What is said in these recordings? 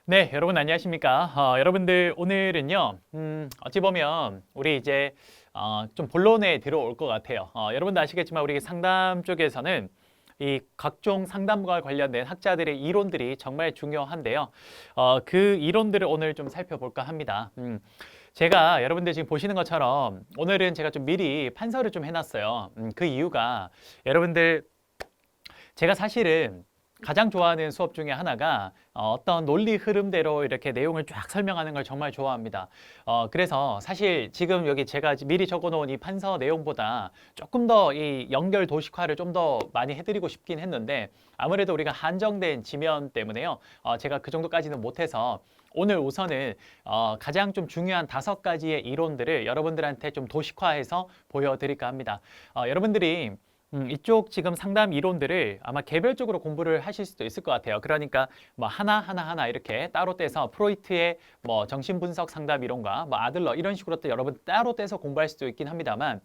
네, 여러분 안녕하십니까? 여러분들 오늘은요, 어찌 보면 우리 이제 좀 본론에 들어올 것 같아요. 여러분도 아시겠지만 우리 상담 쪽에서는 이 각종 상담과 관련된 학자들의 이론들이 정말 중요한데요. 그 이론들을 오늘 좀 살펴볼까 합니다. 제가 여러분들 지금 보시는 것처럼 오늘은 제가 좀 미리 판서를 좀 해놨어요. 그 이유가 여러분들 제가 사실은 가장 좋아하는 수업 중에 하나가 어떤 논리 흐름대로 이렇게 내용을 쫙 설명하는 걸 정말 좋아합니다. 그래서 사실 지금 여기 제가 미리 적어놓은 이 판서 내용보다 조금 더 이 연결 도식화를 좀 더 많이 해드리고 싶긴 했는데 아무래도 우리가 한정된 지면 때문에요. 제가 그 정도까지는 못해서 오늘 우선은 가장 좀 중요한 5가지의 이론들을 여러분들한테 좀 도식화해서 보여드릴까 합니다. 여러분들이 이쪽 지금 상담 이론들을 아마 개별적으로 공부를 하실 수도 있을 것 같아요. 그러니까 뭐 하나 이렇게 따로 떼서 프로이트의 뭐 정신분석 상담 이론과 뭐 아들러 이런 식으로 또 여러분 따로 떼서 공부할 수도 있긴 합니다만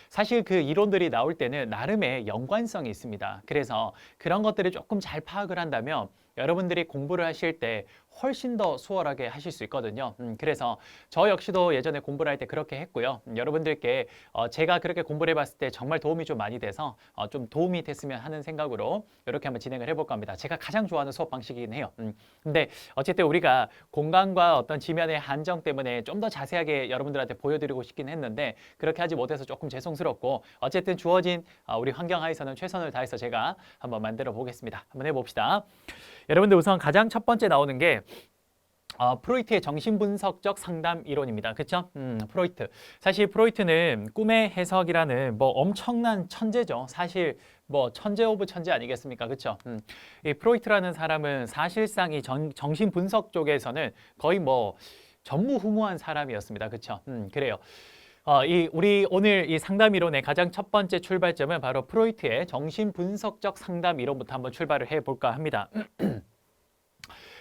사실 그 이론들이 나올 때는 나름의 연관성이 있습니다. 그래서 그런 것들을 조금 잘 파악을 한다면 여러분들이 공부를 하실 때 훨씬 더 수월하게 하실 수 있거든요. 그래서 저 역시도 예전에 공부를 할 때 그렇게 했고요. 여러분들께 제가 그렇게 공부를 해봤을 때 정말 도움이 좀 많이 돼서 좀 도움이 됐으면 하는 생각으로 이렇게 한번 진행을 해볼까 합니다. 제가 가장 좋아하는 수업 방식이긴 해요. 근데 어쨌든 우리가 공간과 어떤 지면의 한정 때문에 좀 더 자세하게 여러분들한테 보여드리고 싶긴 했는데 그렇게 하지 못해서 조금 죄송스럽고 어쨌든 주어진 우리 환경 하에서는 최선을 다해서 제가 한번 만들어 보겠습니다. 한번 해봅시다. 여러분들 우선 가장 첫 번째 나오는 게 프로이트의 정신분석적 상담 이론입니다. 그렇죠? 프로이트. 사실 프로이트는 꿈의 해석이라는 뭐 엄청난 천재죠. 사실 뭐 천재 오브 천재 아니겠습니까? 그렇죠? 이 프로이트라는 사람은 사실상 이 정신분석 쪽에서는 거의 뭐 전무후무한 사람이었습니다. 그렇죠? 그래요. 우리 오늘 이 상담 이론의 가장 첫 번째 출발점은 바로 프로이트의 정신분석적 상담 이론부터 한번 출발을 해볼까 합니다.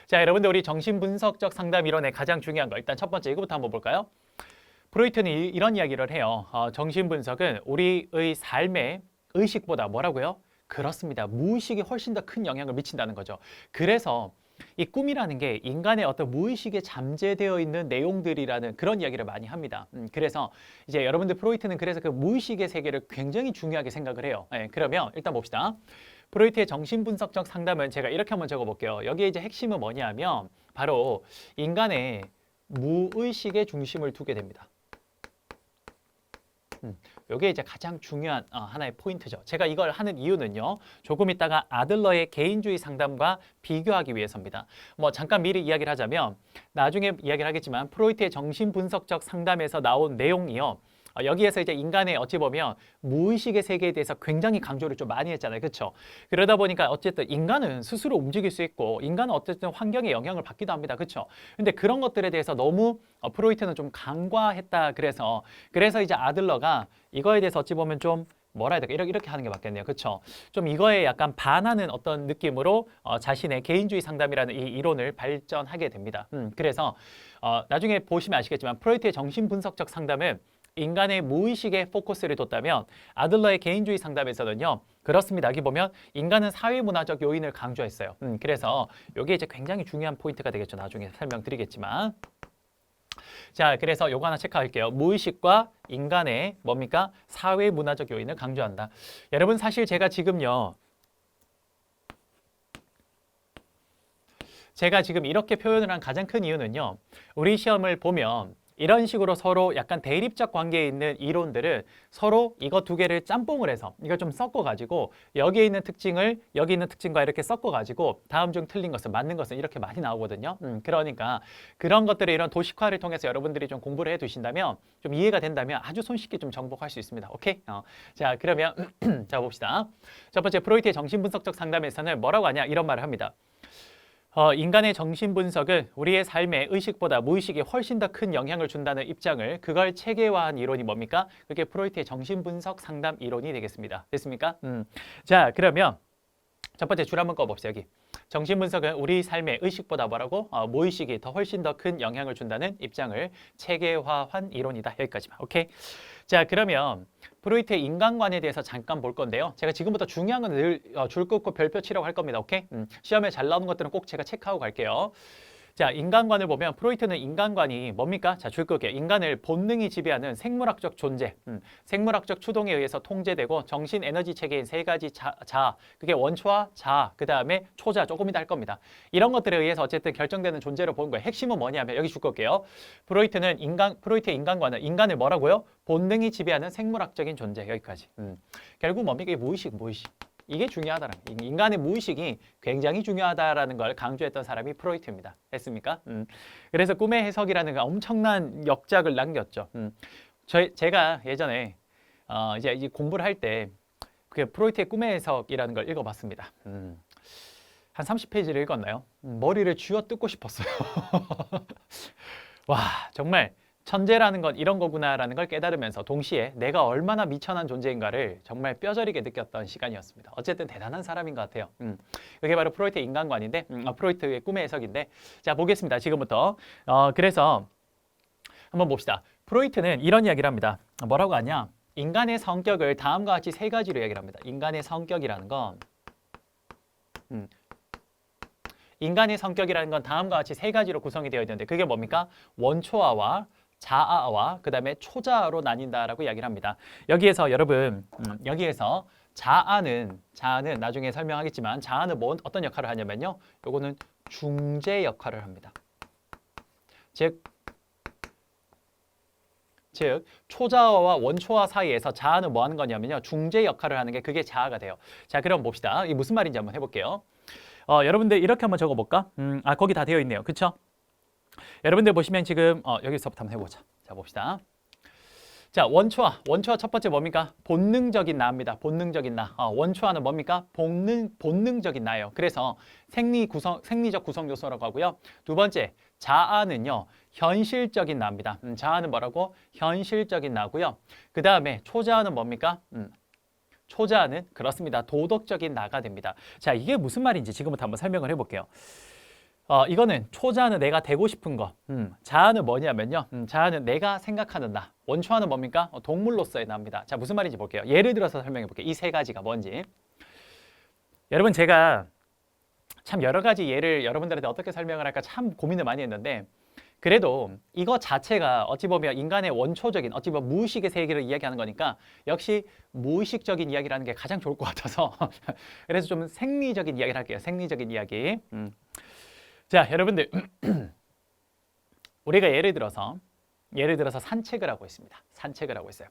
자, 여러분들 우리 정신분석적 상담 이론의 가장 중요한 거 일단 첫 번째 이거부터 한번 볼까요? 프로이트는 이런 이야기를 해요. 정신분석은 우리의 삶의 의식보다 뭐라고요? 그렇습니다. 무의식이 훨씬 더 큰 영향을 미친다는 거죠. 그래서 이 꿈이라는 게 인간의 어떤 무의식에 잠재되어 있는 내용들이라는 그런 이야기를 많이 합니다. 그래서 이제 여러분들 프로이트는 그래서 그 무의식의 세계를 굉장히 중요하게 생각을 해요. 그러면 일단 봅시다. 프로이트의 정신분석적 상담은 제가 이렇게 한번 적어볼게요. 여기에 이제 핵심은 뭐냐면 바로 인간의 무의식의 중심을 두게 됩니다. 이게 이제 가장 중요한 하나의 포인트죠. 제가 이걸 하는 이유는요. 조금 있다가 아들러의 개인주의 상담과 비교하기 위해서입니다. 뭐 잠깐 미리 이야기를 하자면 나중에 이야기를 하겠지만 프로이트의 정신분석적 상담에서 나온 내용이요. 여기에서 이제 인간의 어찌 보면 무의식의 세계에 대해서 굉장히 강조를 좀 많이 했잖아요. 그렇죠? 그러다 보니까 어쨌든 인간은 스스로 움직일 수 있고 인간은 어쨌든 환경의 영향을 받기도 합니다. 그렇죠? 근데 그런 것들에 대해서 너무 프로이트는 좀 간과했다. 그래서 이제 아들러가 이거에 대해서 어찌 보면 좀 뭐라 해야 될까? 이렇게 하는 게 맞겠네요. 그렇죠? 좀 이거에 약간 반하는 어떤 느낌으로 자신의 개인주의 상담이라는 이 이론을 발전하게 됩니다. 그래서 나중에 보시면 아시겠지만 프로이트의 정신분석적 상담은 인간의 무의식에 포커스를 뒀다면 아들러의 개인주의 상담에서는요. 그렇습니다. 여기 보면 인간은 사회문화적 요인을 강조했어요. 그래서 이게 이제 굉장히 중요한 포인트가 되겠죠. 나중에 설명드리겠지만. 자, 그래서 요거 하나 체크할게요. 무의식과 인간의 뭡니까? 사회문화적 요인을 강조한다. 여러분 사실 제가 지금요. 제가 지금 이렇게 표현을 한 가장 큰 이유는요. 우리 시험을 보면 이런 식으로 서로 약간 대립적 관계에 있는 이론들을 서로 이거 두 개를 짬뽕을 해서 이걸 좀 섞어가지고 여기에 있는 특징을 여기 있는 특징과 이렇게 섞어가지고 다음 중 틀린 것은 맞는 것은 이렇게 많이 나오거든요. 그러니까 그런 것들을 이런 도식화를 통해서 여러분들이 좀 공부를 해두신다면 좀 이해가 된다면 아주 손쉽게 좀 정복할 수 있습니다. 오케이? 자, 그러면 자 봅시다. 첫 번째 프로이트의 정신분석적 상담에서는 뭐라고 하냐 이런 말을 합니다. 인간의 정신분석은 우리의 삶에 의식보다 무의식이 훨씬 더 큰 영향을 준다는 입장을 그걸 체계화한 이론이 뭡니까? 그게 프로이트의 정신분석 상담 이론이 되겠습니다. 됐습니까? 자, 그러면 첫 번째 줄 한번 꺼봅시다. 여기. 정신분석은 우리 삶의 의식보다 뭐라고? 무의식이 더 훨씬 더 큰 영향을 준다는 입장을 체계화한 이론이다. 여기까지만. 오케이? 자, 그러면 프로이트의 인간관에 대해서 잠깐 볼 건데요. 제가 지금부터 중요한 건 늘 줄 긋고 별표 치라고 할 겁니다. 오케이? 시험에 잘 나오는 것들은 꼭 제가 체크하고 갈게요. 자, 인간관을 보면 프로이트는 인간관이 뭡니까? 자, 줄 거게요. 인간을 본능이 지배하는 생물학적 존재, 생물학적 추동에 의해서 통제되고 정신 에너지 체계인 세 가지 그게 원초와 자아, 그 다음에 초자, 조금 이따 할 겁니다. 이런 것들에 의해서 어쨌든 결정되는 존재로 보는 거예요. 핵심은 뭐냐면 여기 줄 거게요. 프로이트의 인간관은 인간을 뭐라고요? 본능이 지배하는 생물학적인 존재. 여기까지. 결국 뭡니까? 이게 무의식. 이게 중요하다는 거예요. 인간의 무의식이 굉장히 중요하다라는 걸 강조했던 사람이 프로이트입니다. 됐습니까? 그래서 꿈의 해석이라는 엄청난 역작을 남겼죠. 제가 예전에 이제 공부를 할 때 그 프로이트의 꿈의 해석이라는 걸 읽어봤습니다. 한 30페이지를 읽었나요? 머리를 쥐어뜯고 싶었어요. 와, 정말 천재라는 건 이런 거구나라는 걸 깨달으면서 동시에 내가 얼마나 미천한 존재인가를 정말 뼈저리게 느꼈던 시간이었습니다. 어쨌든 대단한 사람인 것 같아요. 그게 바로 프로이트의 인간관인데, 프로이트의 꿈의 해석인데, 자, 보겠습니다. 지금부터. 그래서 한번 봅시다. 프로이트는 이런 이야기를 합니다. 뭐라고 하냐? 인간의 성격을 다음과 같이 세 가지로 이야기를 합니다. 인간의 성격이라는 건 인간의 성격이라는 건 다음과 같이 세 가지로 구성이 되어 있는데 그게 뭡니까? 원초아와 자아와 그 다음에 초자아로 나뉜다라고 이야기를 합니다. 여기에서 여러분 여기에서 자아는 나중에 설명하겠지만 자아는 어떤 역할을 하냐면요. 요거는 중재 역할을 합니다. 즉 초자아와 원초아 사이에서 자아는 뭐 하는 거냐면요. 중재 역할을 하는 게 그게 자아가 돼요. 자, 그럼 봅시다. 이게 무슨 말인지 한번 해볼게요. 여러분들 이렇게 한번 적어볼까? 거기 다 되어 있네요. 그쵸? 여러분들 보시면 지금 여기서부터 한번 해보자. 자, 봅시다. 자, 원초아 첫 번째 뭡니까? 본능적인 나입니다. 본능적인 나. 원초아는 뭡니까? 본능적인 나예요. 그래서 생리적 구성 요소라고 하고요. 두 번째, 자아는요. 현실적인 나입니다. 자아는 뭐라고? 현실적인 나고요. 그 다음에 초자아는 뭡니까? 초자아는 그렇습니다. 도덕적인 나가 됩니다. 자, 이게 무슨 말인지 지금부터 한번 설명을 해볼게요. 이거는 초자아는 내가 되고 싶은 거, 자아는 뭐냐면요. 자아는 내가 생각하는 나. 원초아는 뭡니까? 동물로서의 나입니다. 자, 무슨 말인지 볼게요. 예를 들어서 설명해 볼게요. 이 세 가지가 뭔지. 여러분, 제가 참 여러 가지 예를 여러분들한테 어떻게 설명을 할까 참 고민을 많이 했는데 그래도 이거 자체가 어찌 보면 인간의 원초적인 어찌 보면 무의식의 세계를 이야기하는 거니까 역시 무의식적인 이야기라는 게 가장 좋을 것 같아서 그래서 좀 생리적인 이야기를 할게요. 생리적인 이야기. 자, 여러분들 우리가 예를 들어서 산책을 하고 있습니다. 산책을 하고 있어요.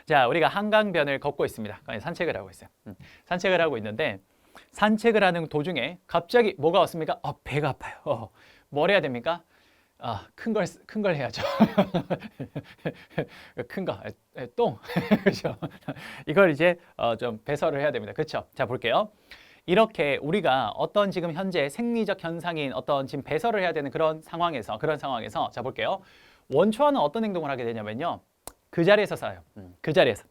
자, 우리가 한강변을 걷고 있습니다. 산책을 하고 있어요. 산책을 하고 있는데 산책을 하는 도중에 갑자기 뭐가 왔습니까? 배가 아파요. 뭘 해야 됩니까? 큰 걸 해야죠. 큰 거, 똥. 그렇죠? 이걸 이제 좀 배설을 해야 됩니다. 그렇죠? 자, 볼게요. 이렇게 우리가 어떤 지금 현재 생리적 현상인 어떤 지금 배설을 해야 되는 그런 상황에서 자, 볼게요. 원초아는 어떤 행동을 하게 되냐면요. 그 자리에서 싸요. 그 자리에서.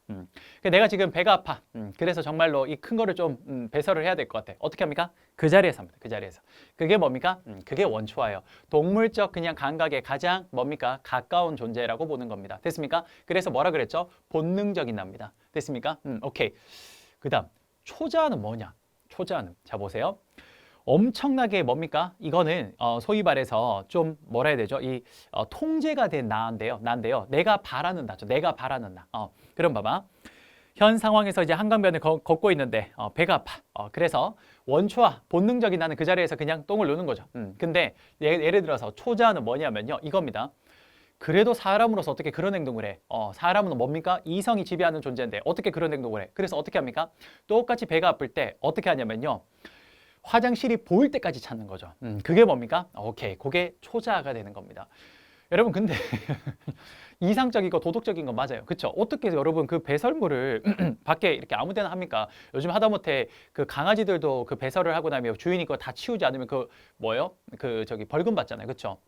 내가 지금 배가 아파. 그래서 정말로 이 큰 거를 좀 배설을 해야 될 것 같아. 어떻게 합니까? 그 자리에서 합니다. 그 자리에서. 그게 뭡니까? 그게 원초아예요. 동물적 그냥 감각에 가장 뭡니까? 가까운 존재라고 보는 겁니다. 됐습니까? 그래서 뭐라 그랬죠? 본능적인 납니다. 됐습니까? 오케이. 그 다음 초자아는 뭐냐? 초자아는 자 보세요. 엄청나게 뭡니까? 이거는 소위 말해서 좀 뭐라 해야 되죠? 이 통제가 된 나인데요. 내가 바라는 나죠. 내가 바라는 나. 그럼 봐봐. 현 상황에서 이제 한강변을 걷고 있는데 배가 아파. 그래서 원초아, 본능적인 나는 그 자리에서 그냥 똥을 누는 거죠. 근데 예를 들어서 초자아는 뭐냐면요. 이겁니다. 그래도 사람으로서 어떻게 그런 행동을 해? 사람은 뭡니까? 이성이 지배하는 존재인데 어떻게 그런 행동을 해? 그래서 어떻게 합니까? 똑같이 배가 아플 때 어떻게 하냐면요. 화장실이 보일 때까지 찾는 거죠. 그게 뭡니까? 오케이, 그게 초자아가 되는 겁니다. 여러분 근데 이상적이고 도덕적인 건 맞아요. 그렇죠? 어떻게 여러분 그 배설물을 밖에 이렇게 아무 데나 합니까? 요즘 하다못해 그 강아지들도 그 배설을 하고 나면 주인이 그거 다 치우지 않으면 그 뭐예요? 그 저기 벌금 받잖아요. 그렇죠?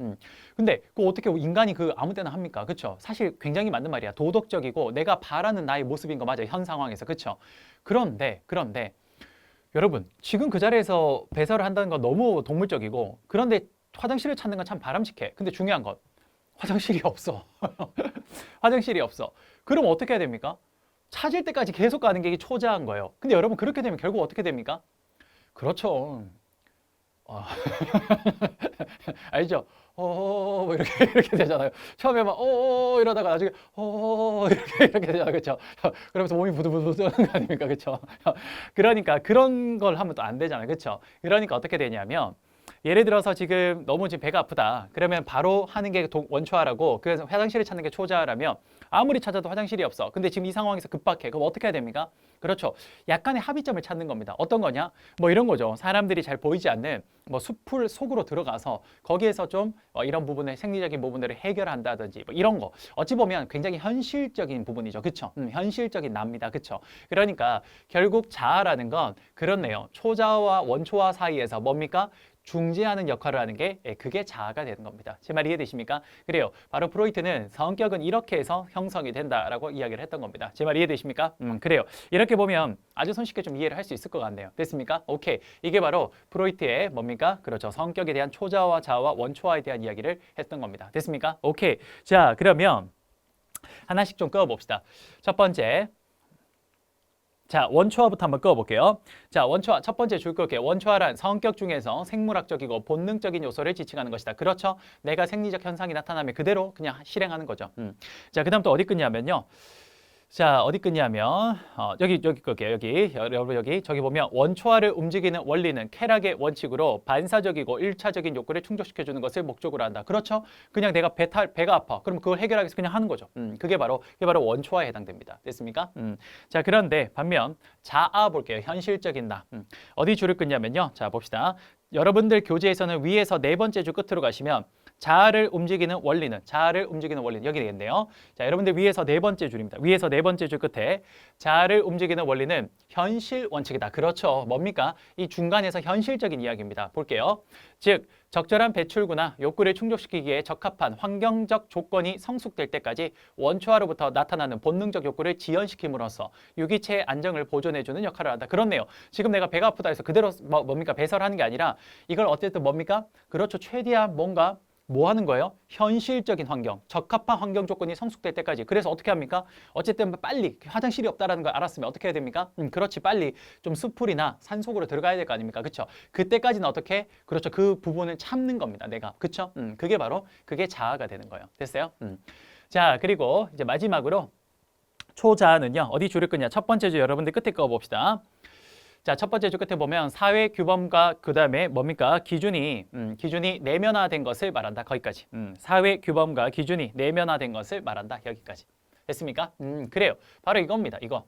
근데 그 어떻게 인간이 그 아무 데나 합니까? 그렇죠? 사실 굉장히 맞는 말이야. 도덕적이고 내가 바라는 나의 모습인 거 맞아요. 현 상황에서. 그렇죠? 그런데 여러분 지금 그 자리에서 배설을 한다는 건 너무 동물적이고 그런데 화장실을 찾는 건 참 바람직해. 근데 중요한 건 화장실이 없어. 화장실이 없어. 그럼 어떻게 해야 됩니까? 찾을 때까지 계속 가는 게 초자아인 거예요. 근데 여러분 그렇게 되면 결국 어떻게 됩니까? 그렇죠. 알죠? 뭐 이렇게 이렇게 되잖아요. 처음에 막 이러다가 나중에 이렇게 되잖아요. 그렇죠? 그러면서 몸이 부들부들 떠는 거 아닙니까? 그렇죠? 그러니까 그런 걸 하면 또 안 되잖아요. 그렇죠? 그러니까 어떻게 되냐면 예를 들어서 지금 너무 지금 배가 아프다. 그러면 바로 하는 게 원초하라고, 그래서 화장실을 찾는 게 초자라면 아무리 찾아도 화장실이 없어. 근데 지금 이 상황에서 급박해. 그럼 어떻게 해야 됩니까? 그렇죠. 약간의 합의점을 찾는 겁니다. 어떤 거냐? 뭐 이런 거죠. 사람들이 잘 보이지 않는 뭐 숲을 속으로 들어가서 거기에서 좀 이런 부분을, 생리적인 부분들을 해결한다든지 뭐 이런 거. 어찌 보면 굉장히 현실적인 부분이죠. 그쵸? 현실적인 납니다. 그쵸? 그러니까 결국 자아라는 건 그렇네요. 초자와 원초화 사이에서 뭡니까? 중재하는 역할을 하는 게 그게 자아가 되는 겁니다. 제 말 이해되십니까? 그래요. 바로 프로이트는 성격은 이렇게 해서 형성이 된다라고 이야기를 했던 겁니다. 제 말 이해되십니까? 그래요. 이렇게 보면 아주 손쉽게 좀 이해를 할 수 있을 것 같네요. 됐습니까? 오케이. 이게 바로 프로이트의 뭡니까? 그렇죠. 성격에 대한 초자와 자아와 원초화에 대한 이야기를 했던 겁니다. 됐습니까? 오케이. 자, 그러면 하나씩 좀 끄어봅시다. 첫 번째. 자, 원초화부터 한번 끄어볼게요. 자, 원초화 첫 번째 줄 끌게요. 원초화란 성격 중에서 생물학적이고 본능적인 요소를 지칭하는 것이다. 그렇죠? 내가 생리적 현상이 나타나면 그대로 그냥 실행하는 거죠. 자, 그다음 또 어디 끊냐면요. 자, 어디 끊냐면 여기 끌게요. 여러분 여기 저기 보면 원초화를 움직이는 원리는 쾌락의 원칙으로 반사적이고 일차적인 욕구를 충족시켜 주는 것을 목적으로 한다. 그렇죠? 그냥 내가 배가 아파. 그럼 그걸 해결하기 위해서 그냥 하는 거죠. 그게 바로 원초화에 해당됩니다. 됐습니까? 자, 그런데 반면 자아 볼게요. 현실적인 나. 어디 줄을 끊냐면요. 자, 봅시다. 여러분들 교재에서는 위에서 네 번째 줄 끝으로 가시면 자아를 움직이는 원리는 여기 되겠네요. 자, 여러분들 위에서 네 번째 줄입니다. 위에서 네 번째 줄 끝에 자아를 움직이는 원리는 현실 원칙이다. 그렇죠. 뭡니까? 이 중간에서 현실적인 이야기입니다. 볼게요. 즉 적절한 배출구나 욕구를 충족시키기에 적합한 환경적 조건이 성숙될 때까지 원초화로부터 나타나는 본능적 욕구를 지연시킴으로써 유기체의 안정을 보존해주는 역할을 한다. 그렇네요. 지금 내가 배가 아프다 해서 그대로 뭡니까? 배설하는 게 아니라 이걸 어쨌든 뭡니까? 그렇죠. 최대한 뭔가 뭐 하는 거예요? 현실적인 환경, 적합한 환경 조건이 성숙될 때까지. 그래서 어떻게 합니까? 어쨌든 빨리 화장실이 없다라는 걸 알았으면 어떻게 해야 됩니까? 그렇지. 빨리 좀 숲풀이나 산속으로 들어가야 될 거 아닙니까? 그렇죠? 그때까지는 어떻게? 그렇죠. 그 부분을 참는 겁니다. 내가. 그렇죠? 그게 바로 그게 자아가 되는 거예요. 됐어요? 자, 그리고 이제 마지막으로 초자아는요. 어디 줄을 끄냐? 첫 번째 줄 여러분들 끝에 꺼 봅시다. 자, 첫 번째 줄 끝에 보면 사회 규범과 그다음에 뭡니까? 기준이 내면화된 것을 말한다. 거기까지. 사회 규범과 기준이 내면화된 것을 말한다. 여기까지. 됐습니까? 그래요. 바로 이겁니다. 이거.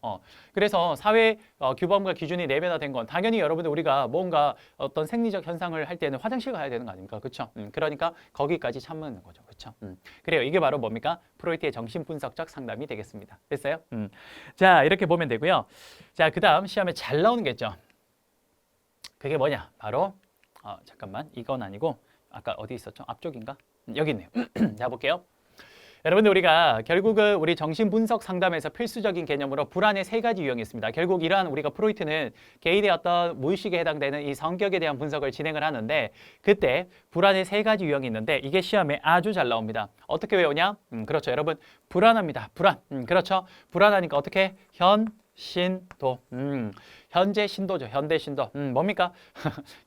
그래서 사회 규범과 기준이 내면화된 건 당연히 여러분들 우리가 뭔가 어떤 생리적 현상을 할 때는 화장실 가야 되는 거 아닙니까? 그렇죠? 그러니까 거기까지 참는 거죠. 그렇죠? 그래요. 이게 바로 뭡니까? 프로이트의 정신분석적 상담이 되겠습니다. 됐어요? 자, 이렇게 보면 되고요. 자, 그다음 시험에 잘 나오는 게 있죠. 그게 뭐냐? 바로 잠깐만. 이건 아니고 아까 어디 있었죠? 앞쪽인가? 여기 있네요. 자, 볼게요. 여러분들 우리가 결국은 우리 정신분석 상담에서 필수적인 개념으로 불안의 세 가지 유형이 있습니다. 결국 이러한 우리가 프로이트는 개인의 어떤 무의식에 해당되는 이 성격에 대한 분석을 진행을 하는데 그때 불안의 세 가지 유형이 있는데 이게 시험에 아주 잘 나옵니다. 어떻게 외우냐? 그렇죠. 여러분 불안합니다. 불안. 그렇죠. 불안하니까 어떻게? 신도. 현재 신도죠. 현대 신도. 뭡니까?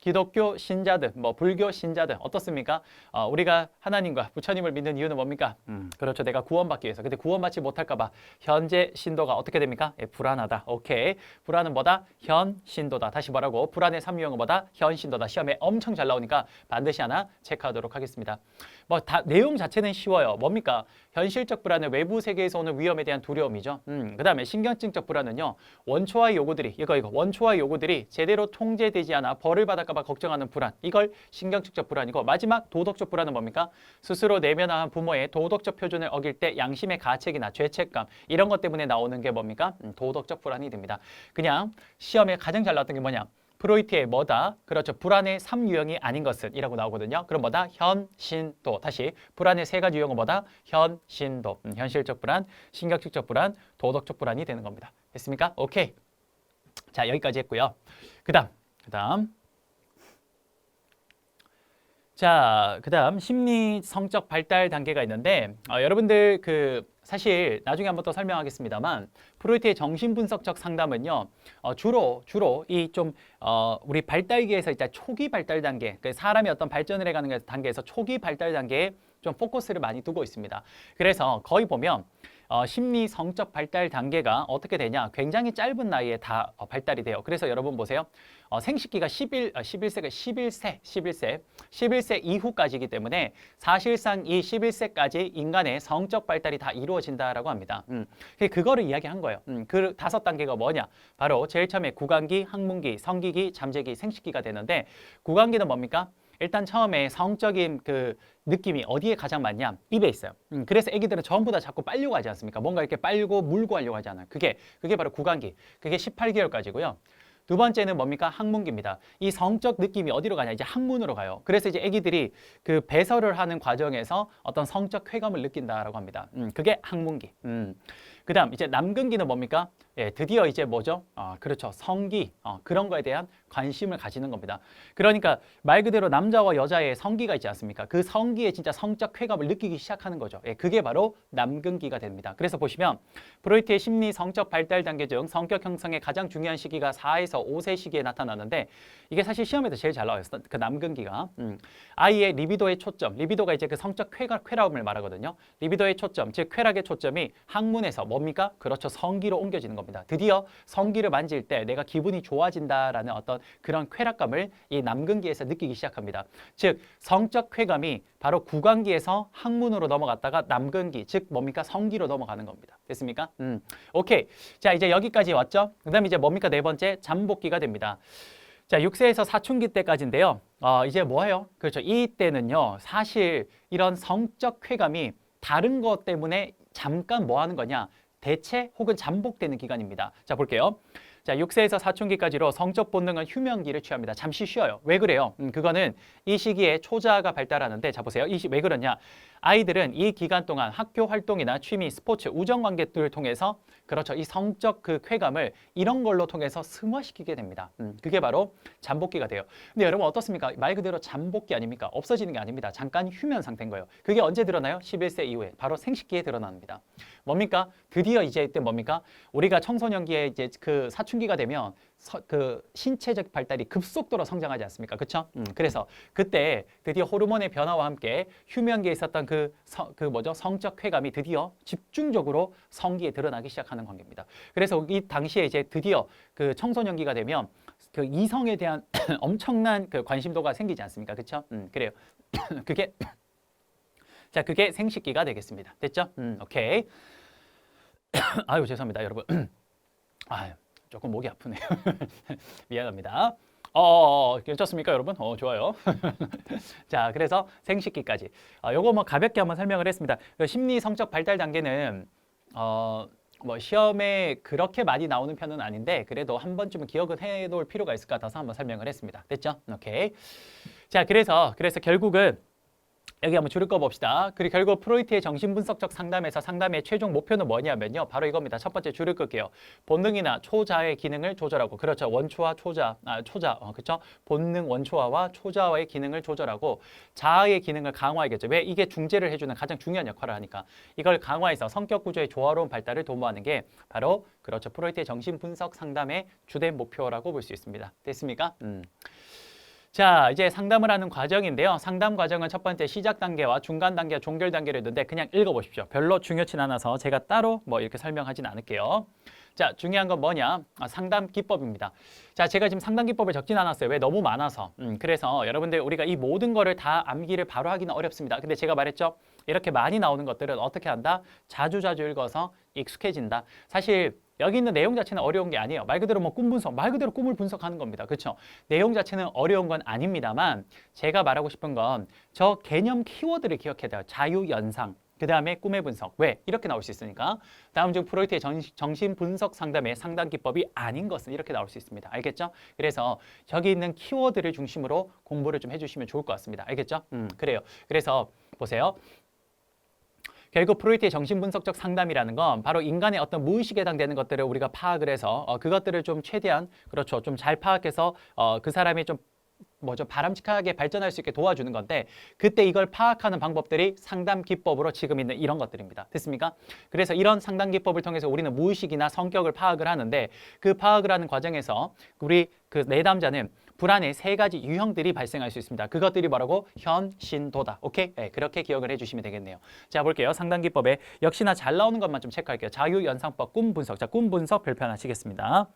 기독교 신자들, 뭐 불교 신자들 어떻습니까? 우리가 하나님과 부처님을 믿는 이유는 뭡니까? 그렇죠. 내가 구원받기 위해서. 근데 구원받지 못할까 봐 현재 신도가 어떻게 됩니까? 예, 불안하다. 오케이. 불안은 뭐다? 현 신도다. 다시 뭐라고? 불안의 3유형은 뭐다? 현 신도다. 시험에 엄청 잘 나오니까 반드시 하나 체크하도록 하겠습니다. 뭐 내용 자체는 쉬워요. 뭡니까? 현실적 불안은 외부 세계에서 오는 위험에 대한 두려움이죠. 그다음에 신경증적 불안은요. 원초화의 요구들이 원초화의 요구들이 제대로 통제되지 않아 벌을 받을까 봐 걱정하는 불안. 이걸 신경증적 불안이고 마지막 도덕적 불안은 뭡니까? 스스로 내면화한 부모의 도덕적 표준을 어길 때 양심의 가책이나 죄책감 이런 것 때문에 나오는 게 뭡니까? 도덕적 불안이 됩니다. 그냥 시험에 가장 잘 나왔던 게 뭐냐? 프로이트의 뭐다? 그렇죠. 불안의 3유형이 아닌 것은 이라고 나오거든요. 그럼 뭐다? 현신도. 다시 불안의 세 가지 유형은 뭐다? 현신도. 현실적 불안, 신경증적 불안, 도덕적 불안이 되는 겁니다. 됐습니까? 오케이. 자, 여기까지 했고요. 그다음. 자, 그다음 심리 성적 발달 단계가 있는데 여러분들 그 사실 나중에 한번 또 설명하겠습니다만 프로이트의 정신분석적 상담은요 주로 이 좀 우리 발달기에서 일단 초기 발달 단계, 그 사람이 어떤 발전을 해가는 단계에서 초기 발달 단계에 좀 포커스를 많이 두고 있습니다. 그래서 거의 보면 심리 성적 발달 단계가 어떻게 되냐, 굉장히 짧은 나이에 다 발달이 돼요. 그래서 여러분 보세요. 생식기가 11세 이후까지이기 때문에 사실상 이 11세까지 인간의 성적 발달이 다 이루어진다라고 합니다. 그거를 이야기한 거예요. 그 5단계가 뭐냐? 바로 제일 처음에 구강기, 학문기, 성기기, 잠재기, 생식기가 되는데 구강기는 뭡니까? 일단 처음에 성적인 그 느낌이 어디에 가장 많냐? 입에 있어요. 그래서 애기들은 전부 다 자꾸 빨려고 하지 않습니까? 뭔가 이렇게 빨고 물고 하려고 하잖아요. 그게 바로 구강기. 그게 18개월까지고요. 두 번째는 뭡니까? 학문기입니다. 이 성적 느낌이 어디로 가냐? 이제 학문으로 가요. 그래서 이제 애기들이 그 배설을 하는 과정에서 어떤 성적 쾌감을 느낀다라고 합니다. 그게 학문기. 그다음 이제 남근기는 뭡니까? 예, 드디어 이제 뭐죠? 그렇죠. 성기, 그런 거에 대한 관심을 가지는 겁니다. 그러니까 말 그대로 남자와 여자의 성기가 있지 않습니까? 그 성기에 진짜 성적 쾌감을 느끼기 시작하는 거죠. 예, 그게 바로 남근기가 됩니다. 그래서 보시면 프로이트의 심리 성적 발달 단계 중 성격 형성의 가장 중요한 시기가 4에서 5세 시기에 나타나는데 이게 사실 시험에도 제일 잘 나와요. 그 남근기가. 아이의 리비도의 초점, 리비도가 이제 그 성적 쾌감을 말하거든요. 리비도의 초점, 즉 쾌락의 초점이 학문에서 뭡니까? 그렇죠. 성기로 옮겨지는 겁니다. 드디어 성기를 만질 때 내가 기분이 좋아진다라는 어떤 그런 쾌락감을 이 남근기에서 느끼기 시작합니다. 즉 성적 쾌감이 바로 구강기에서 학문으로 넘어갔다가 남근기, 즉 뭡니까? 성기로 넘어가는 겁니다. 됐습니까? 오케이. 자, 이제 여기까지 왔죠? 그 다음에 이제 뭡니까? 네 번째, 잠복기가 됩니다. 자, 6세에서 사춘기 때까지인데요. 이제 뭐예요? 그렇죠. 이 때는요, 사실 이런 성적 쾌감이 다른 것 때문에 잠깐 뭐 하는 거냐? 대체 혹은 잠복되는 기간입니다. 자, 볼게요. 자, 6세에서 사춘기까지로 성적 본능은 휴면기를 취합니다. 잠시 쉬어요. 왜 그래요? 그거는 이 시기에 초자아가 발달하는데, 자, 보세요. 왜 그러냐? 아이들은 이 기간 동안 학교 활동이나 취미, 스포츠, 우정관계들을 통해서 그렇죠. 이 성적 그 쾌감을 이런 걸로 통해서 승화시키게 됩니다. 그게 바로 잠복기가 돼요. 근데 여러분 어떻습니까? 말 그대로 잠복기 아닙니까? 없어지는 게 아닙니다. 잠깐 휴면 상태인 거예요. 그게 언제 드러나요? 11세 이후에. 바로 생식기에 드러납니다. 뭡니까? 드디어 이제 이때 뭡니까? 우리가 청소년기에 이제 그 사춘기가 되면 그 신체적 발달이 급속도로 성장하지 않습니까? 그렇죠? 그래서 그때 드디어 호르몬의 변화와 함께 휴면기에 있었던 그 뭐죠? 성적 쾌감이 드디어 집중적으로 성기에 드러나기 시작하는 관계입니다. 그래서 이 당시에 이제 드디어 그 청소년기가 되면 그 이성에 대한 엄청난 그 관심도가 생기지 않습니까? 그렇죠? 그래요. 그게 자, 그게 생식기가 되겠습니다. 됐죠? 오케이. 아유, 죄송합니다, 여러분. 아유. 조금 목이 아프네요. 미안합니다. 괜찮습니까, 여러분? 좋아요. 자, 그래서 생식기까지. 요거 뭐 가볍게 한번 설명을 했습니다. 심리 성적 발달 단계는 뭐 시험에 그렇게 많이 나오는 편은 아닌데 그래도 한 번쯤은 기억은 해놓을 필요가 있을 것 같아서 한번 설명을 했습니다. 됐죠? 오케이. 자, 그래서 결국은 여기 한번 줄을 꺼 봅시다. 그리고 결국 프로이트의 정신분석적 상담에서 상담의 최종 목표는 뭐냐면요. 바로 이겁니다. 첫 번째 줄을 끌게요. 본능이나 초자의 기능을 조절하고, 그렇죠. 원초와 초자, 그렇죠. 본능 원초화와 초자와의 기능을 조절하고 자아의 기능을 강화하겠죠. 왜? 이게 중재를 해주는 가장 중요한 역할을 하니까. 이걸 강화해서 성격 구조의 조화로운 발달을 도모하는 게 바로 그렇죠. 프로이트의 정신분석 상담의 주된 목표라고 볼 수 있습니다. 됐습니까? 자, 이제 상담을 하는 과정인데요. 상담 과정은 첫 번째 시작 단계와 중간 단계와 종결 단계를 있는데 그냥 읽어보십시오. 별로 중요치 않아서 제가 따로 뭐 이렇게 설명하진 않을게요. 자, 중요한 건 뭐냐? 상담 기법입니다. 자, 제가 지금 상담 기법을 적진 않았어요. 왜? 너무 많아서. 그래서 여러분들 우리가 이 모든 거를 다 암기를 바로 하기는 어렵습니다. 근데 제가 말했죠? 이렇게 많이 나오는 것들은 어떻게 한다? 자주자주 읽어서 익숙해진다. 사실 여기 있는 내용 자체는 어려운 게 아니에요. 말 그대로 뭐 꿈 분석, 말 그대로 꿈을 분석하는 겁니다. 그렇죠? 내용 자체는 어려운 건 아닙니다만 제가 말하고 싶은 건 저 개념 키워드를 기억해야 돼요. 자유연상, 그 다음에 꿈의 분석. 왜? 이렇게 나올 수 있으니까. 다음 중 프로이트의 정신분석 상담의 상담 기법이 아닌 것은 이렇게 나올 수 있습니다. 알겠죠? 그래서 저기 있는 키워드를 중심으로 공부를 좀 해주시면 좋을 것 같습니다. 알겠죠? 그래요. 그래서 보세요. 결국 프로이트의 정신분석적 상담이라는 건 바로 인간의 어떤 무의식에 해당되는 것들을 우리가 파악을 해서 그것들을 좀 최대한 그렇죠. 좀 잘 파악해서 그 사람이 좀 바람직하게 발전할 수 있게 도와주는 건데 그때 이걸 파악하는 방법들이 상담 기법으로 지금 있는 이런 것들입니다. 됐습니까? 그래서 이런 상담 기법을 통해서 우리는 무의식이나 성격을 파악을 하는데 그 파악을 하는 과정에서 우리 그 내담자는 불안의 세 가지 유형들이 발생할 수 있습니다. 그것들이 뭐라고? 현신도다. 오케이? 네, 그렇게 기억을 해주시면 되겠네요. 자, 볼게요. 상담 기법에 역시나 잘 나오는 것만 좀 체크할게요. 자유연상법, 꿈 분석. 자, 꿈 분석 별표하시겠습니다.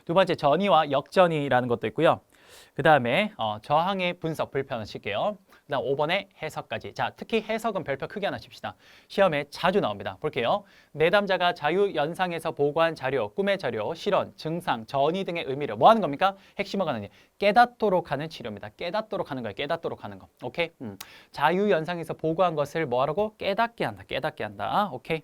두 번째, 전이와 역전이라는 것도 있고요. 그 다음에 저항의 분석 불편하실게요. 그 다음 5번에 해석까지. 자, 특히 해석은 별표 크게 하나 칩시다. 시험에 자주 나옵니다. 볼게요. 내담자가 자유연상에서 보고한 자료, 꿈의 자료, 실언, 증상, 전이 등의 의미를 뭐 하는 겁니까? 핵심어 가는 깨닫도록 하는 치료입니다. 깨닫도록 하는 거예요. 깨닫도록 하는 거. 오케이? 자유연상에서 보고한 것을 뭐 하라고? 깨닫게 한다. 깨닫게 한다. 오케이?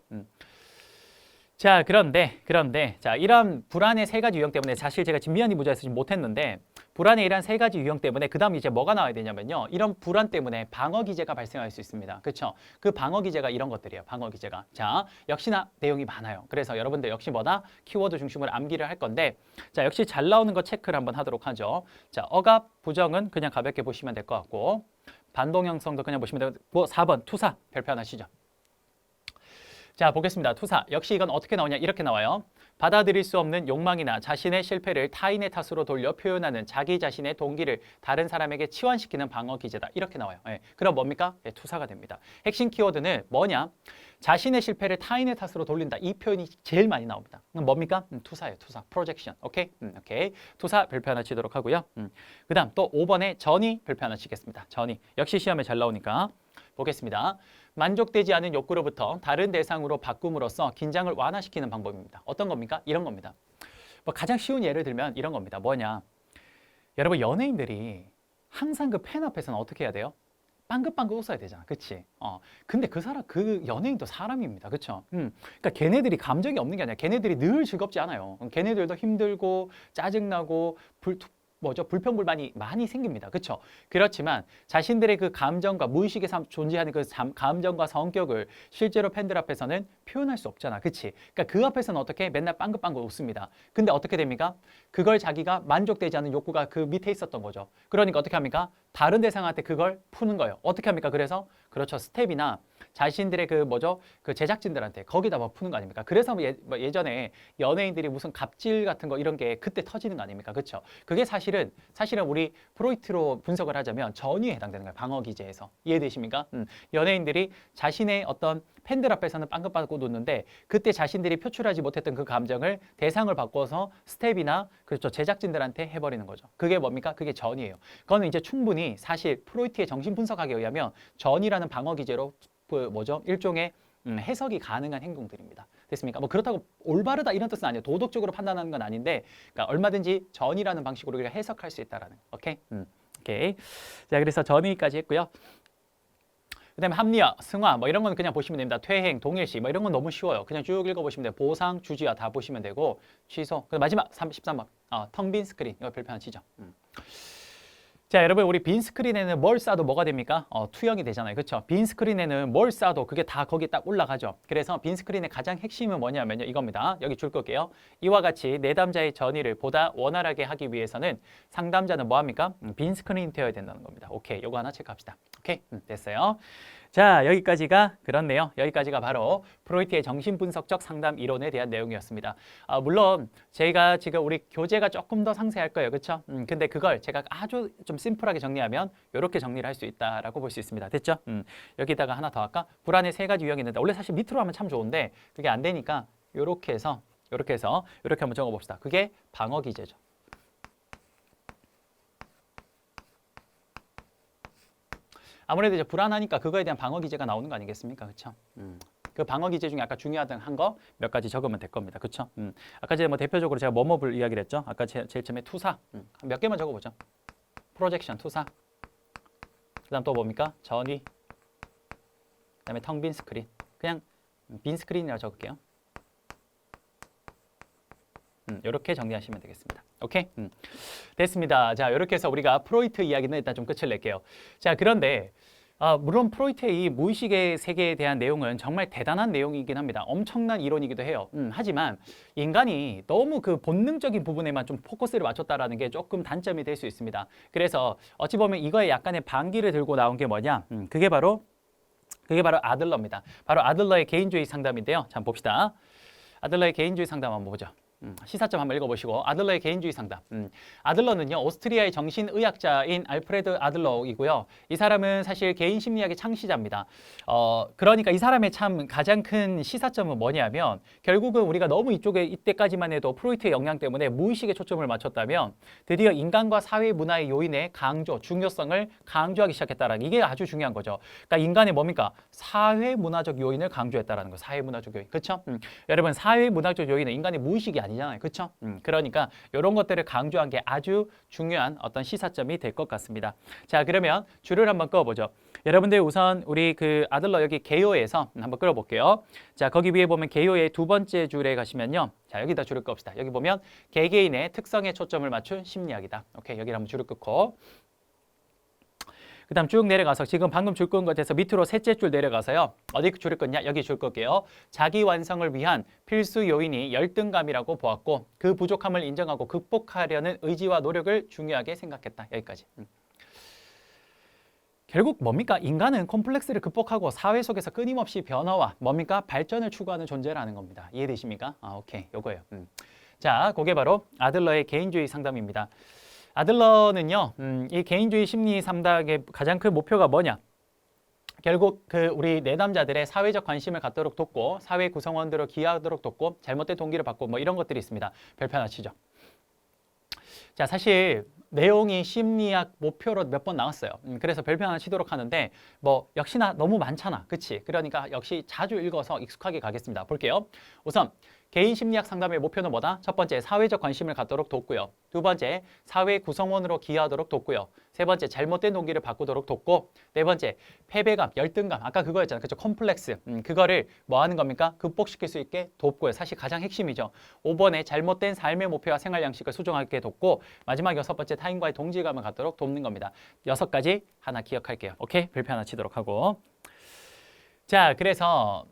자, 그런데 자, 이런 불안의 세 가지 유형 때문에 사실 제가 지금 미연이 무자에서 지금 못했는데 불안의 이런 세 가지 유형 때문에 그 다음 이제 뭐가 나와야 되냐면요. 이런 불안 때문에 방어 기제가 발생할 수 있습니다. 그렇죠? 그 방어 기제가 이런 것들이에요. 방어 기제가. 자, 역시나 내용이 많아요. 그래서 여러분들 역시 뭐다? 키워드 중심으로 암기를 할 건데 자, 역시 잘 나오는 거 체크를 한번 하도록 하죠. 자, 억압, 부정은 그냥 가볍게 보시면 될 것 같고 반동 형성도 그냥 보시면 되고 뭐 4번 투사 별표 하나 시죠. 자, 보겠습니다. 투사. 역시 이건 어떻게 나오냐? 이렇게 나와요. 받아들일 수 없는 욕망이나 자신의 실패를 타인의 탓으로 돌려 표현하는 자기 자신의 동기를 다른 사람에게 치환시키는 방어 기제다. 이렇게 나와요. 예. 그럼 뭡니까? 예, 투사가 됩니다. 핵심 키워드는 뭐냐? 자신의 실패를 타인의 탓으로 돌린다. 이 표현이 제일 많이 나옵니다. 뭡니까? 투사예요. 투사. 프로젝션. 오케이? 오케이. 투사 별표 하나 치도록 하고요. 그 다음 또 5번에 전이 별표 하나 치겠습니다. 전이. 역시 시험에 잘 나오니까 보겠습니다. 만족되지 않은 욕구로부터 다른 대상으로 바꿈으로써 긴장을 완화시키는 방법입니다. 어떤 겁니까? 이런 겁니다. 뭐 가장 쉬운 예를 들면 이런 겁니다. 뭐냐? 여러분 연예인들이 항상 그 팬 앞에서는 어떻게 해야 돼요? 빵긋빵긋 웃어야 되잖아. 그치? 근데 그 연예인도 사람입니다. 그쵸? 그러니까 걔네들이 감정이 없는 게 아니라 걔네들이 늘 즐겁지 않아요. 걔네들도 힘들고 짜증나고 불평불만이 많이 생깁니다. 그렇죠? 그렇지만 자신들의 그 감정과 무의식에 존재하는 그 감정과 성격을 실제로 팬들 앞에서는 표현할 수 없잖아. 그치? 그러니까 그 앞에서는 어떻게 맨날 빵긋빵긋 웃습니다. 근데 어떻게 됩니까? 그걸 자기가 만족되지 않는 욕구가 그 밑에 있었던 거죠. 그러니까 어떻게 합니까? 다른 대상한테 그걸 푸는 거예요. 어떻게 합니까? 그래서 그렇죠. 스텝이나 자신들의 그 제작진들한테 거기다 뭐 푸는 거 아닙니까? 그래서 예전에 연예인들이 무슨 갑질 같은 거 이런 게 그때 터지는 거 아닙니까? 그렇죠? 그게 사실은 우리 프로이트로 분석을 하자면 전위에 해당되는 거예요. 방어 기제에서. 이해되십니까? 연예인들이 자신의 어떤 팬들 앞에서는 빵긋빵긋 웃는데 그때 자신들이 표출하지 못했던 그 감정을 대상을 바꿔서 스텝이나 그렇죠. 제작진들한테 해버리는 거죠. 그게 뭡니까? 그게 전이에요. 그거는 이제 충분히 사실 프로이트의 정신 분석학에 의하면 전이라는 방어 기제로 일종의 해석이 가능한 행동들입니다. 됐습니까? 뭐 그렇다고 올바르다 이런 뜻은 아니에요. 도덕적으로 판단하는 건 아닌데 그러니까 얼마든지 전이라는 방식으로 우리가 해석할 수 있다라는 거. 오케이? 오케이. 자, 그래서 전이까지 했고요. 그다음에 합리화, 승화 뭐 이런 건 그냥 보시면 됩니다. 퇴행, 동일시 뭐 이런 건 너무 쉬워요. 그냥 쭉 읽어보시면 돼요. 보상, 주지와 다 보시면 되고 취소. 그리고 마지막 13번 텅 빈 스크린 이거 별표 하나 치죠. 자, 여러분 우리 빈 스크린에는 뭘 쏴도 뭐가 됩니까? 투영이 되잖아요. 그렇죠? 빈 스크린에는 뭘 쏴도 그게 다 거기 딱 올라가죠. 그래서 빈 스크린의 가장 핵심은 뭐냐면요. 이겁니다. 여기 줄 거게요. 이와 같이 내담자의 전의를 보다 원활하게 하기 위해서는 상담자는 뭐 합니까? 빈 스크린이 되어야 된다는 겁니다. 오케이. 요거 하나 체크합시다. 오케이. 됐어요. 자, 여기까지가 그렇네요. 여기까지가 바로 프로이트의 정신분석적 상담 이론에 대한 내용이었습니다. 물론 제가 지금 우리 교재가 조금 더 상세할 거예요. 그렇죠? 근데 그걸 제가 아주 좀 심플하게 정리하면 이렇게 정리를 할 수 있다라고 볼 수 있습니다. 됐죠? 여기다가 하나 더 할까? 불안의 세 가지 유형이 있는데 원래 사실 밑으로 하면 참 좋은데 그게 안 되니까 이렇게 해서 이렇게 한번 적어 봅시다. 그게 방어 기제죠. 아무래도 이제 불안하니까 그거에 대한 방어 기제가 나오는 거 아니겠습니까? 그렇죠? 그 방어 기제 중에 아까 중요하던 한 거 몇 가지 적으면 될 겁니다. 그렇죠? 아까 제가 뭐 대표적으로 제가 뭐뭐를 이야기를 했죠. 아까 제일 처음에 투사 몇 개만 적어보죠. 프로젝션 투사. 그다음 또 뭡니까? 전위. 그다음에 텅 빈 스크린. 그냥 빈 스크린이라고 적을게요. 이렇게 정리하시면 되겠습니다. 오케이? 됐습니다. 자, 이렇게 해서 우리가 프로이트 이야기는 일단 좀 끝을 낼게요. 자, 그런데 물론 프로이트의 이 무의식의 세계에 대한 내용은 정말 대단한 내용이긴 합니다. 엄청난 이론이기도 해요. 하지만 인간이 너무 그 본능적인 부분에만 좀 포커스를 맞췄다라는 게 조금 단점이 될 수 있습니다. 그래서 어찌 보면 이거에 약간의 반기를 들고 나온 게 뭐냐? 그게 바로 아들러입니다. 바로 아들러의 개인주의 상담인데요. 자, 봅시다. 아들러의 개인주의 상담 한번 보죠. 시사점 한번 읽어보시고 아들러의 개인주의 상담. 아들러는요 오스트리아의 정신의학자인 알프레드 아들러이고요. 이 사람은 사실 개인 심리학의 창시자입니다. 그러니까 이 사람의 참 가장 큰 시사점은 뭐냐면 결국은 우리가 너무 이쪽에 이때까지만 해도 프로이트의 영향 때문에 무의식에 초점을 맞췄다면 드디어 인간과 사회 문화의 요인의 강조, 중요성을 강조하기 시작했다라는 이게 아주 중요한 거죠. 그러니까 인간의 뭡니까? 사회 문화적 요인을 강조했다라는 거. 사회 문화적 요인. 그렇죠? 여러분 사회 문화적 요인은 인간의 무의식이 아니잖아요. 그렇죠? 그러니까 이런 것들을 강조한 게 아주 중요한 어떤 시사점이 될 것 같습니다. 자, 그러면 줄을 한번 그어보죠. 여러분들 우선 우리 그 아들러 여기 개요에서 한번 끌어볼게요. 자, 거기 위에 보면 개요의 두 번째 줄에 가시면요. 자, 여기다 줄을 끄읍시다. 여기 보면 개개인의 특성에 초점을 맞춘 심리학이다. 오케이, 여기를 한번 줄을 끄고 그 다음 쭉 내려가서 지금 방금 줄 끈 것에서 밑으로 셋째 줄 내려가서요. 어디 줄을 껐냐? 여기 줄 끌게요. 자기 완성을 위한 필수 요인이 열등감이라고 보았고 그 부족함을 인정하고 극복하려는 의지와 노력을 중요하게 생각했다. 여기까지. 결국 뭡니까? 인간은 콤플렉스를 극복하고 사회 속에서 끊임없이 변화와 뭡니까? 발전을 추구하는 존재라는 겁니다. 이해되십니까? 오케이. 요거예요. 자, 그게 바로 아들러의 개인주의 상담입니다. 아들러는요, 이 개인주의 심리 상담의 가장 큰 목표가 뭐냐? 결국 그 우리 내담자들의 사회적 관심을 갖도록 돕고 사회 구성원들을 기여하도록 돕고 잘못된 동기를 받고 뭐 이런 것들이 있습니다. 별표 하나 치죠. 자, 사실 내용이 심리학 목표로 몇 번 나왔어요. 그래서 별표 하나 치도록 하는데 뭐 역시나 너무 많잖아. 그치? 그러니까 역시 자주 읽어서 익숙하게 가겠습니다. 볼게요. 우선 개인 심리학 상담의 목표는 뭐다? 첫 번째, 사회적 관심을 갖도록 돕고요. 두 번째, 사회 구성원으로 기여하도록 돕고요. 세 번째, 잘못된 동기를 바꾸도록 돕고 네 번째, 패배감, 열등감, 아까 그거였잖아요. 그죠? 컴플렉스. 그거를 뭐 하는 겁니까? 극복시킬 수 있게 돕고요. 사실 가장 핵심이죠. 5번에 잘못된 삶의 목표와 생활 양식을 수정하게 돕고 마지막 여섯 번째, 타인과의 동질감을 갖도록 돕는 겁니다. 6가지 하나 기억할게요. 오케이? 별표 하나 치도록 하고 자, 그래서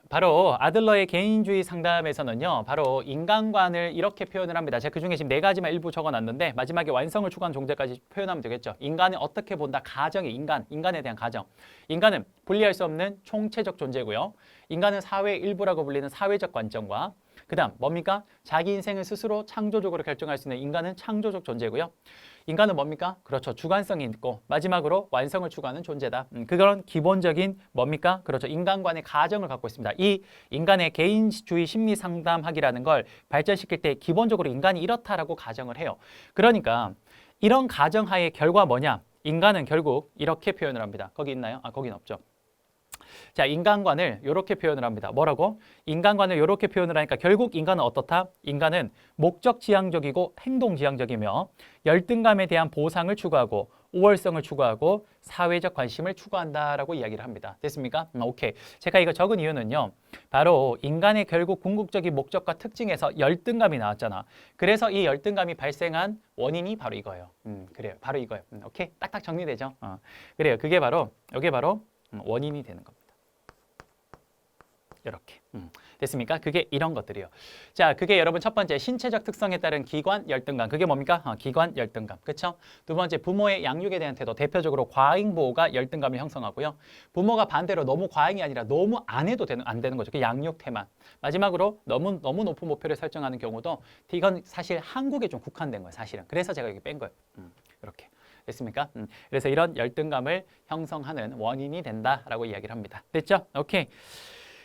바로 아들러의 개인주의 상담에서는요. 바로 인간관을 이렇게 표현을 합니다. 제가 그중에 지금 4가지만 일부 적어놨는데 마지막에 완성을 추구하는 존재까지 표현하면 되겠죠. 인간을 어떻게 본다? 가정의 인간에 대한 가정. 인간은 분리할 수 없는 총체적 존재고요. 인간은 사회의 일부라고 불리는 사회적 관점과 그 다음 뭡니까? 자기 인생을 스스로 창조적으로 결정할 수 있는 인간은 창조적 존재고요. 인간은 뭡니까? 그렇죠. 주관성이 있고 마지막으로 완성을 추구하는 존재다. 그런 기본적인 뭡니까? 그렇죠. 인간관의 가정을 갖고 있습니다. 이 인간의 개인주의 심리 상담학이라는 걸 발전시킬 때 기본적으로 인간이 이렇다라고 가정을 해요. 그러니까 이런 가정하의 결과 뭐냐? 인간은 결국 이렇게 표현을 합니다. 거기 있나요? 거긴 없죠. 자, 인간관을 이렇게 표현을 합니다. 뭐라고? 인간관을 이렇게 표현을 하니까 결국 인간은 어떻다? 인간은 목적 지향적이고 행동 지향적이며 열등감에 대한 보상을 추구하고 우월성을 추구하고 사회적 관심을 추구한다라고 이야기를 합니다. 됐습니까? 오케이. 제가 이거 적은 이유는요. 바로 인간의 결국 궁극적인 목적과 특징에서 열등감이 나왔잖아. 그래서 이 열등감이 발생한 원인이 바로 이거예요. 그래요. 바로 이거예요. 오케이. 딱딱 정리되죠? 그래요. 그게 바로 이게 바로 원인이 되는 겁니다. 이렇게 됐습니까? 그게 이런 것들이요. 자, 그게 여러분 첫 번째 신체적 특성에 따른 기관 열등감. 그게 뭡니까? 기관 열등감. 그렇죠? 두 번째 부모의 양육에 대한 태도. 대표적으로 과잉 보호가 열등감을 형성하고요. 부모가 반대로 너무 과잉이 아니라 너무 안 해도 안 되는 거죠. 그 양육 태만. 마지막으로 너무 높은 목표를 설정하는 경우도 이건 사실 한국에 좀 국한된 거예요. 사실은. 그래서 제가 여기 뺀 거예요. 이렇게. 됐습니까? 그래서 이런 열등감을 형성하는 원인이 된다라고 이야기를 합니다. 됐죠? 오케이.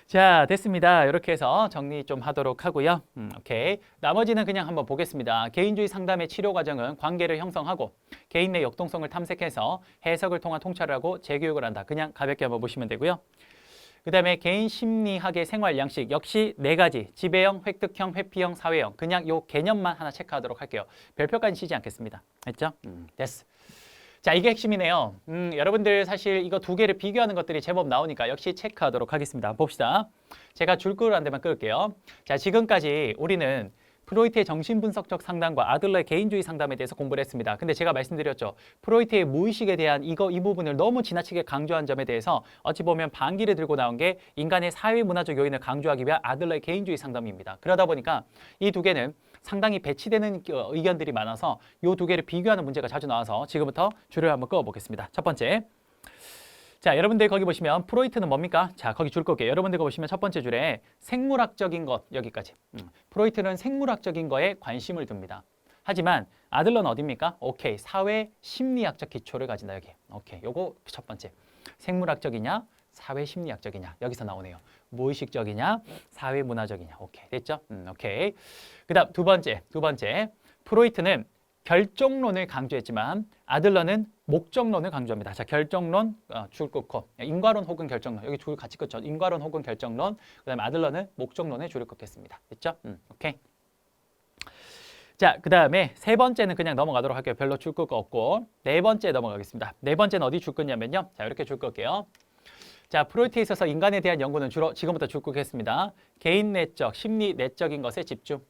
자, 됐습니다. 이렇게 해서 정리 좀 하도록 하고요. 오케이. 나머지는 그냥 한번 보겠습니다. 개인주의 상담의 치료 과정은 관계를 형성하고 개인 내 역동성을 탐색해서 해석을 통한 통찰을 하고 재교육을 한다. 그냥 가볍게 한번 보시면 되고요. 그 다음에 개인 심리학의 생활 양식 역시 4가지. 지배형, 획득형, 회피형, 사회형. 그냥 요 개념만 하나 체크하도록 할게요. 별표까지 치지 않겠습니다. 됐죠? 됐어. 자, 이게 핵심이네요. 여러분들 사실 이거 2개를 비교하는 것들이 제법 나오니까 역시 체크하도록 하겠습니다. 봅시다. 제가 줄 끌 안 되면 끌게요. 자, 지금까지 우리는 프로이트의 정신분석적 상담과 아들러의 개인주의 상담에 대해서 공부를 했습니다. 근데 제가 말씀드렸죠. 프로이트의 무의식에 대한 이 부분을 너무 지나치게 강조한 점에 대해서 어찌 보면 반기를 들고 나온 게 인간의 사회문화적 요인을 강조하기 위한 아들러의 개인주의 상담입니다. 그러다 보니까 이 두 개는 상당히 배치되는 의견들이 많아서 이 두 개를 비교하는 문제가 자주 나와서 지금부터 줄을 한번 그어보겠습니다. 첫 번째. 자, 여러분들 거기 보시면 프로이트는 뭡니까? 자, 거기 줄 거게요. 여러분들 거 보시면 첫 번째 줄에 생물학적인 것 여기까지. 프로이트는 생물학적인 거에 관심을 둡니다. 하지만 아들러는 어디입니까? 오케이, 사회 심리학적 기초를 가진다 여기. 오케이, 요거 첫 번째. 생물학적이냐, 사회 심리학적이냐 여기서 나오네요. 무의식적이냐, 사회 문화적이냐. 오케이, 됐죠? 오케이. 그다음 두 번째. 프로이트는 결정론을 강조했지만 아들러는 목적론을 강조합니다. 자, 결정론 줄 끊고 인과론 혹은 결정론 여기 줄 같이 끊죠. 인과론 혹은 결정론. 그다음에 아들러는 목적론에 줄을 끊겠습니다. 됐죠? 오케이. 자, 그다음에 세 번째는 그냥 넘어가도록 할게요. 별로 줄 거 없고 네 번째 넘어가겠습니다. 네 번째는 어디 줄 끊냐면요. 자, 이렇게 줄 끌게요. 자, 프로이트에 있어서 인간에 대한 연구는 주로 지금부터 줄 끊겠습니다. 개인 내적, 심리 내적인 것에 집중.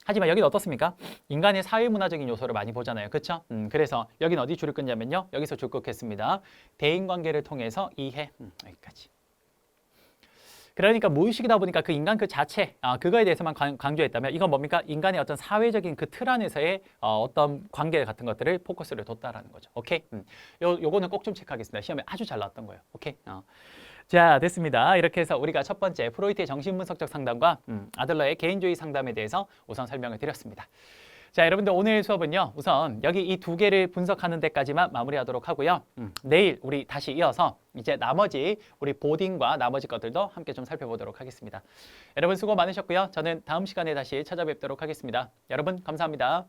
하지만 여기는 어떻습니까? 인간의 사회문화적인 요소를 많이 보잖아요. 그렇죠? 그래서 여기는 어디 줄을 끊냐면요. 여기서 줄 끊겠습니다. 대인관계를 통해서 이해. 여기까지. 그러니까 무의식이다 보니까 그 인간 그 자체, 그거에 대해서만 강조했다면 이건 뭡니까? 인간의 어떤 사회적인 그 틀 안에서의 어떤 관계 같은 것들을 포커스를 뒀다라는 거죠. 오케이? 요거는 꼭 좀 체크하겠습니다. 시험에 아주 잘 나왔던 거예요. 오케이? 자, 됐습니다. 이렇게 해서 우리가 첫 번째 프로이트의 정신분석적 상담과 아들러의 개인주의 상담에 대해서 우선 설명을 드렸습니다. 자, 여러분들 오늘 수업은요. 우선 여기 이 두 개를 분석하는 데까지만 마무리하도록 하고요. 내일 우리 다시 이어서 이제 나머지 우리 보딩과 나머지 것들도 함께 좀 살펴보도록 하겠습니다. 여러분 수고 많으셨고요. 저는 다음 시간에 다시 찾아뵙도록 하겠습니다. 여러분 감사합니다.